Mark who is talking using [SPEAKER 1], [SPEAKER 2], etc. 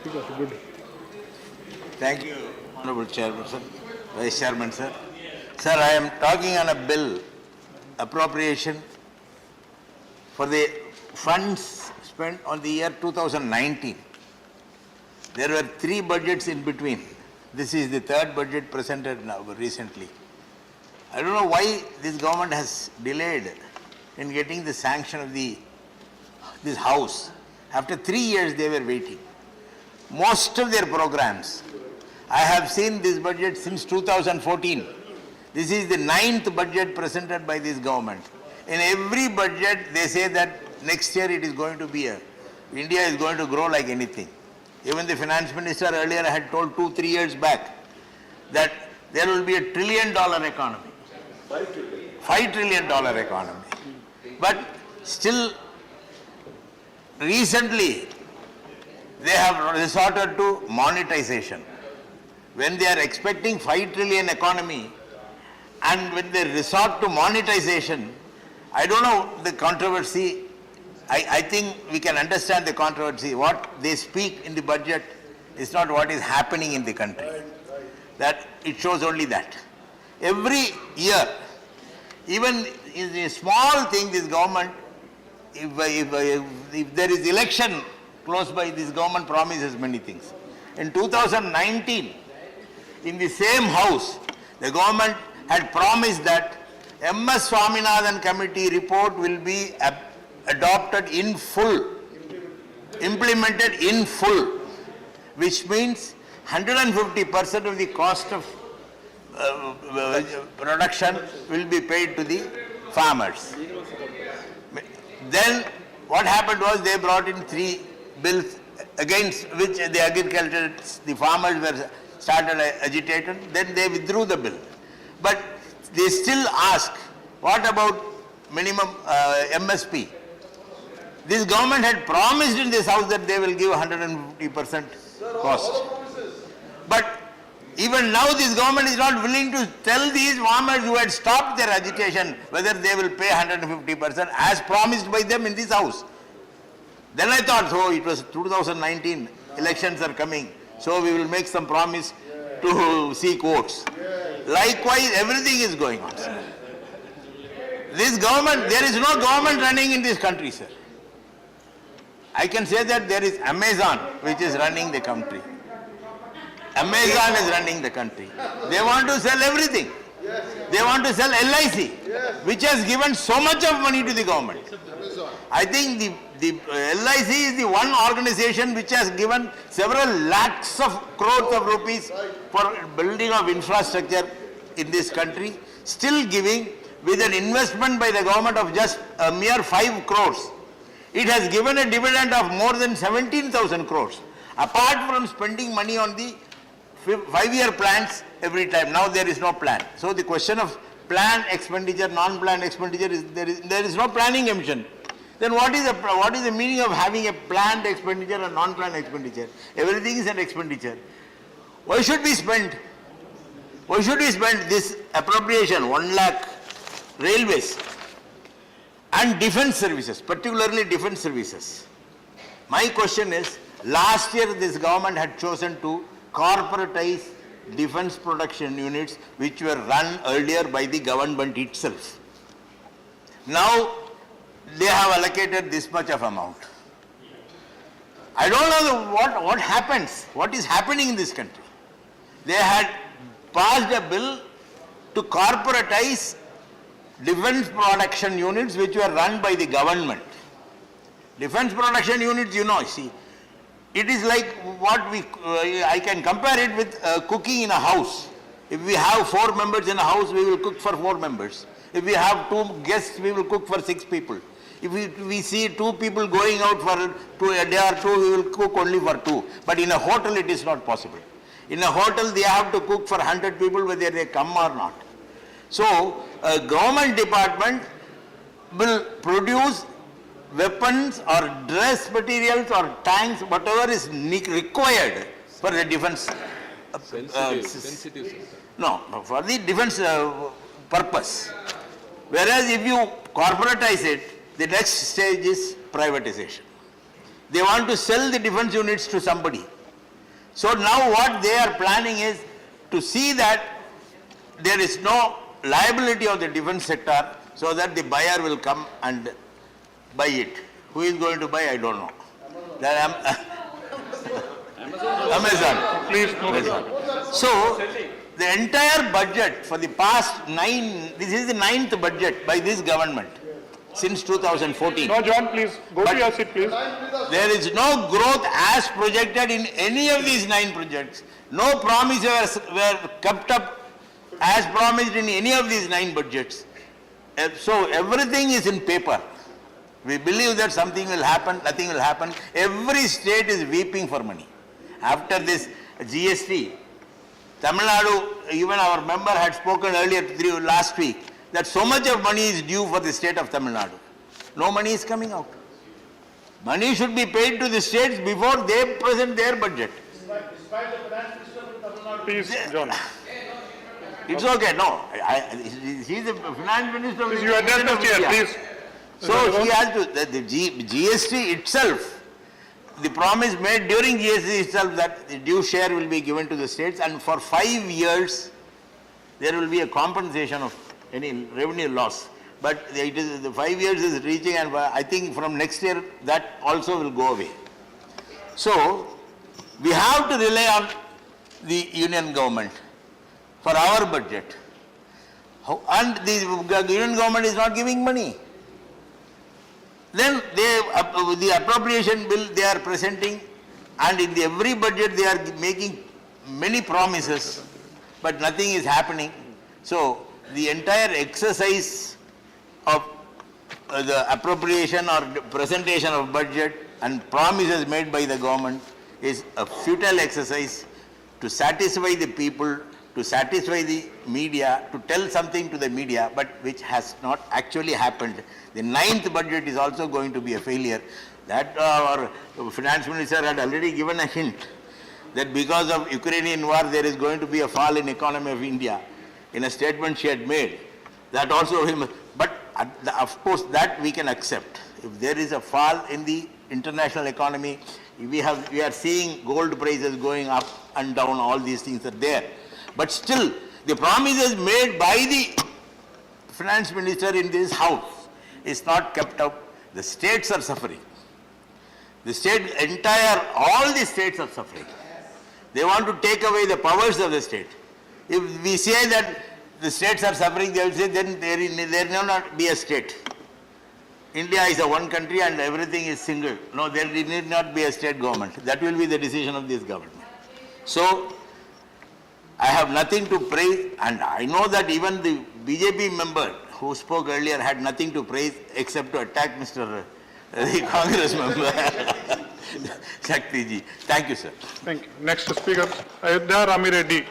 [SPEAKER 1] Good.
[SPEAKER 2] Thank you, Honorable Chairman, sir. Vice Chairman, sir. Sir, I am talking on a bill, appropriation for the funds spent on the year 2019. There were 3 budgets in between. This is the 3rd budget presented now recently. I don't know why this government has delayed in getting the sanction of this house. After 3 years they were waiting. Most of their programs, I have seen this budget since 2014. This is the 9th budget presented by this government. In every budget they say that next year it is going to be India is going to grow like anything. Even the finance minister earlier had told 2-3 years back that there will be $1 trillion economy. $5 trillion economy. But still, recently, they have resorted to monetization. When they are expecting 5 trillion economy and when they resort to monetization, I don't know the controversy. I think we can understand the controversy. What they speak in the budget is not what is happening in the country. That it shows only that. Every year, even in a small thing, this government, if there is election close by, this government promises many things. In 2019, in the same house, the government had promised that MS Swaminathan committee report will be adopted in full, implemented in full, which means 150% of the cost of production will be paid to the farmers. Then what happened was they brought in 3 bills against which the farmers were started agitated. Then they withdrew the bill. But they still ask, what about minimum MSP? This government had promised in this house that they will give 150% cost. But even now this government is not willing to tell these farmers who had stopped their agitation whether they will pay 150% as promised by them in this house. Then I thought, so it was 2019, elections are coming, so we will make some promise to seek votes. Likewise, everything is going on, sir. This government, there is no government running in this country, sir. I can say that there is Amazon which is running the country. Amazon is running the country. They want to sell everything. They want to sell LIC, which has given so much of money to the government. I think the LIC is the one organization which has given several lakhs of crores of rupees for building of infrastructure in this country, still giving with an investment by the government of just a mere 5 crores. It has given a dividend of more than 17,000 crores. Apart from spending money on the 5-year plans every time, now there is no plan. So the question of planned expenditure, non-planned expenditure, there is no planning emission. Then what is the meaning of having a planned expenditure and non-planned expenditure? Everything is an expenditure. Why should we spend? Why should we spend this appropriation, 1 lakh railways and defense services, particularly defense services? My question is, last year this government had chosen to corporatize defense production units which were run earlier by the government itself. Now they have allocated this much of amount. I don't know what happens, what is happening in this country. They had passed a bill to corporatize defense production units which were run by the government. Defense production units, you know, see, it is like what I can compare it with cooking in a house. If we have 4 members in a house, we will cook for 4 members. If we have 2 guests, we will cook for 6 people. If we see 2 people going out for a day or 2, we will cook only for 2. But in a hotel, it is not possible. In a hotel, they have to cook for 100 people whether they come or not. So, a government department will produce weapons or dress materials or tanks, whatever is required for the defense.
[SPEAKER 1] Sensitive.
[SPEAKER 2] No, for the defense purpose. Whereas if you corporatize it, the next stage is privatization. They want to sell the defense units to somebody. So now what they are planning is to see that there is no liability of the defense sector so that the buyer will come and buy it. Who is going to buy? I don't know. Amazon.
[SPEAKER 1] Please,
[SPEAKER 2] Amazon. So the entire budget for the past this is the 9th budget by this government since 2014.
[SPEAKER 1] no, John, please go to your seat, please.
[SPEAKER 2] There is no growth as projected in any of these 9 projects. No promises were kept up as promised in any of these 9 budgets. So everything is in paper. We believe that something will happen, nothing will happen. Every state is weeping for money. After this GST, Tamil Nadu, even our member had spoken earlier last week, that so much of money is due for the state of Tamil Nadu. No money is coming out. Money should be paid to the states before they present their budget.
[SPEAKER 1] Please, John.
[SPEAKER 2] It's okay, no. He is the finance minister.
[SPEAKER 1] Please, you address the chair, please.
[SPEAKER 2] So he has to, the GST itself, the promise made during GST itself that the due share will be given to the states, and for 5 years there will be a compensation of any revenue loss. But it is, the 5 years is reaching, and I think from next year that also will go away. So we have to rely on the union government for our budget. And the union government is not giving money. Then the appropriation bill they are presenting, and in every budget they are making many promises, but nothing is happening. So the entire exercise of the appropriation or presentation of budget and promises made by the government is a futile exercise to satisfy the people, to satisfy the media, to tell something to the media, but which has not actually happened. The 9th budget is also going to be a failure. That our finance minister had already given a hint that because of Ukrainian war there is going to be a fall in economy of India. In a statement she had made, that also but of course that we can accept. If there is a fall in the international economy, we are seeing gold prices going up and down, all these things are there. But still, the promises made by the finance minister in this house is not kept up. The states are suffering. The all the states are suffering. They want to take away the powers of the state. If we say that the states are suffering, they will say then there will not be a state. India is a one country and everything is single. No, there need not be a state government. That will be the decision of this government. So, I have nothing to praise, and I know that even the BJP member who spoke earlier had nothing to praise except to attack the Congress member, Shakti ji. Thank you, sir.
[SPEAKER 1] Thank you. Next speaker, Ayodhya Rami Reddy.